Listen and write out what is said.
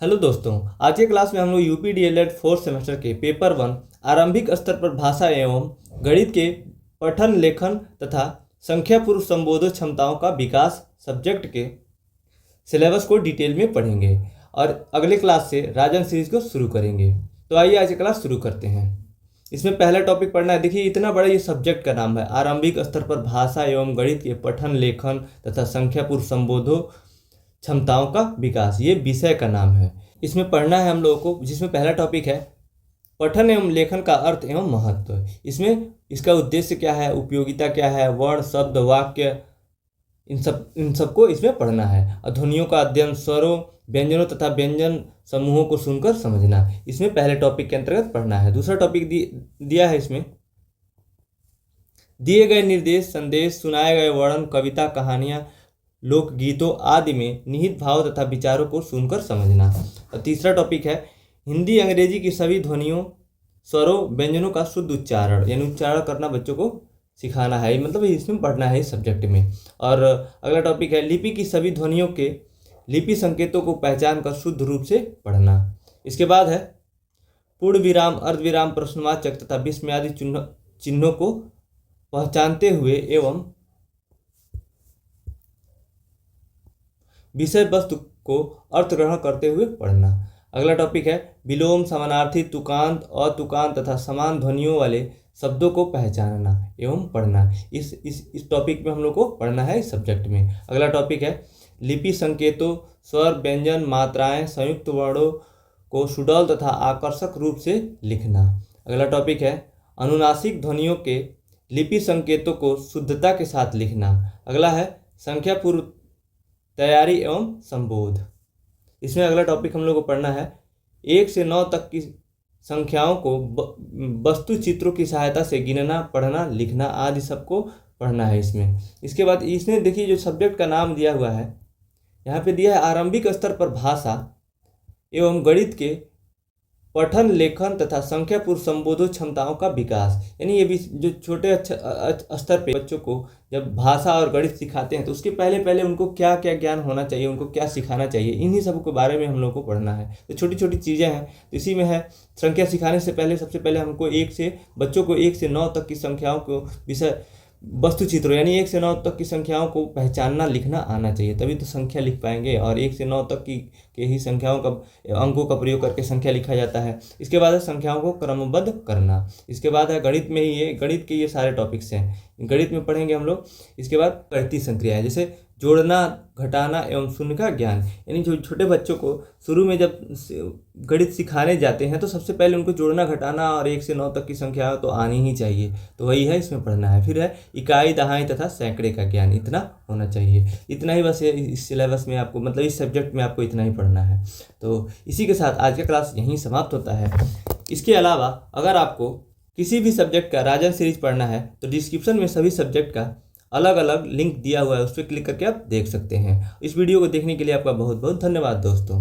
Hello दोस्तों, आज के क्लास में हम लोग यूपी डीएलएड फोर्थ सेमेस्टर के पेपर 1 आरंभिक स्तर पर भाषा एवं गणित के पठन लेखन तथा संख्या पूर्व संबोधन क्षमताओं का विकास सब्जेक्ट के सिलेबस को डिटेल में पढ़ेंगे और अगले क्लास से राजन सीरीज को शुरू करेंगे। तो आइए आज की क्लास शुरू करते हैं। इसमें पहला टॉपिक पढ़ना है। देखिए, इतना बड़ा ये सब्जेक्ट का नाम है, आरंभिक स्तर पर भाषा एवं गणित के पठन लेखन तथा संख्या पूर्व संबोधन क्षमताओं का विकास, ये विषय का नाम है। इसमें पढ़ना है हम लोगों को, जिसमें पहला टॉपिक है पठन एवं लेखन का अर्थ एवं महत्व। इसमें इसका उद्देश्य क्या है, उपयोगिता क्या है, वर्ण शब्द वाक्य, इन सबको इसमें पढ़ना है। ध्वनियों का अध्ययन, स्वरों व्यंजनों तथा व्यंजन समूहों को सुनकर समझना, इसमें पहले टॉपिक के अंतर्गत पढ़ना है। दूसरा टॉपिक दिया है, इसमें दिए गए निर्देश संदेश सुनाए गए वर्णन कविता कहानियाँ लोकगीतों आदि में निहित भाव तथा विचारों को सुनकर समझना। और तीसरा टॉपिक है हिंदी अंग्रेजी की सभी ध्वनियों स्वरों व्यंजनों का शुद्ध उच्चारण, यानी उच्चारण करना बच्चों को सिखाना है, मतलब इसमें पढ़ना है इस सब्जेक्ट में। और अगला टॉपिक है लिपि की सभी ध्वनियों के लिपि संकेतों को पहचान कर शुद्ध रूप से पढ़ना। इसके बाद है पूर्ण विराम अर्धविराम प्रश्नवाचक तथा विस्मयादि चिन्हों को पहचानते हुए एवं विषय वस्तु को अर्थ ग्रहण करते हुए पढ़ना। अगला टॉपिक है विलोम समानार्थी तुकांत अतुकांत तथा समान ध्वनियों वाले शब्दों को पहचानना एवं पढ़ना। इस टॉपिक में हम लोग को पढ़ना है इस सब्जेक्ट में। अगला टॉपिक है लिपि संकेतों स्वर व्यंजन मात्राएं संयुक्त वर्णों को सुडौल तथा आकर्षक रूप से लिखना। अगला टॉपिक है अनुनासिक ध्वनियों के लिपि संकेतों को शुद्धता के साथ लिखना। अगला है संख्या पूर्व तैयारी एवं संबोध। इसमें अगला टॉपिक हम लोग को पढ़ना है 1 से 9 तक की संख्याओं को वस्तु चित्रों की सहायता से गिनना पढ़ना लिखना आदि सबको पढ़ना है इसमें। इसके बाद इसमें देखिए जो सब्जेक्ट का नाम दिया हुआ है, यहाँ पे दिया है आरंभिक स्तर पर भाषा एवं गणित के पठन लेखन तथा संख्या पूर्व संबोधन क्षमताओं का विकास। यानी ये भी जो छोटे स्तर पे बच्चों को जब भाषा और गणित सिखाते हैं तो उसके पहले उनको क्या क्या ज्ञान होना चाहिए, उनको क्या सिखाना चाहिए, इन्हीं सब के बारे में हम लोग को पढ़ना है। तो छोटी छोटी चीज़ें हैं। तो इसी में है संख्या सिखाने से पहले सबसे पहले हमको बच्चों को 1 से 9 तक की संख्याओं को विषय वस्तु चित्रों यानी 1 से 9 तक की संख्याओं को पहचानना लिखना आना चाहिए, तभी तो संख्या लिख पाएंगे। और 1 से 9 तक के ही संख्याओं का अंकों का प्रयोग करके संख्या लिखा जाता है। इसके बाद है संख्याओं को क्रमबद्ध करना। इसके बाद है गणित में ही गणित के ये सारे टॉपिक्स हैं, गणित में पढ़ेंगे हम लोग। इसके बाद गणितीय संक्रियाएं जैसे जोड़ना घटाना एवं शून्य का ज्ञान। यानी जो छोटे बच्चों को शुरू में जब गणित सिखाने जाते हैं तो सबसे पहले उनको जोड़ना घटाना और 1 से 9 तक की संख्या तो आनी ही चाहिए, तो वही है इसमें पढ़ना है। फिर है इकाई दहाई तथा सैकड़े का ज्ञान, इतना होना चाहिए। इतना ही बस इस सिलेबस में आपको, मतलब इस सब्जेक्ट में आपको इतना ही पढ़ना है। तो इसी के साथ आज का क्लास यहीं समाप्त होता है। इसके अलावा अगर आपको किसी भी सब्जेक्ट का राजन सीरीज पढ़ना है तो डिस्क्रिप्शन में सभी सब्जेक्ट का अलग अलग लिंक दिया हुआ है, उस पर क्लिक करके आप देख सकते हैं। इस वीडियो को देखने के लिए आपका बहुत बहुत धन्यवाद दोस्तों।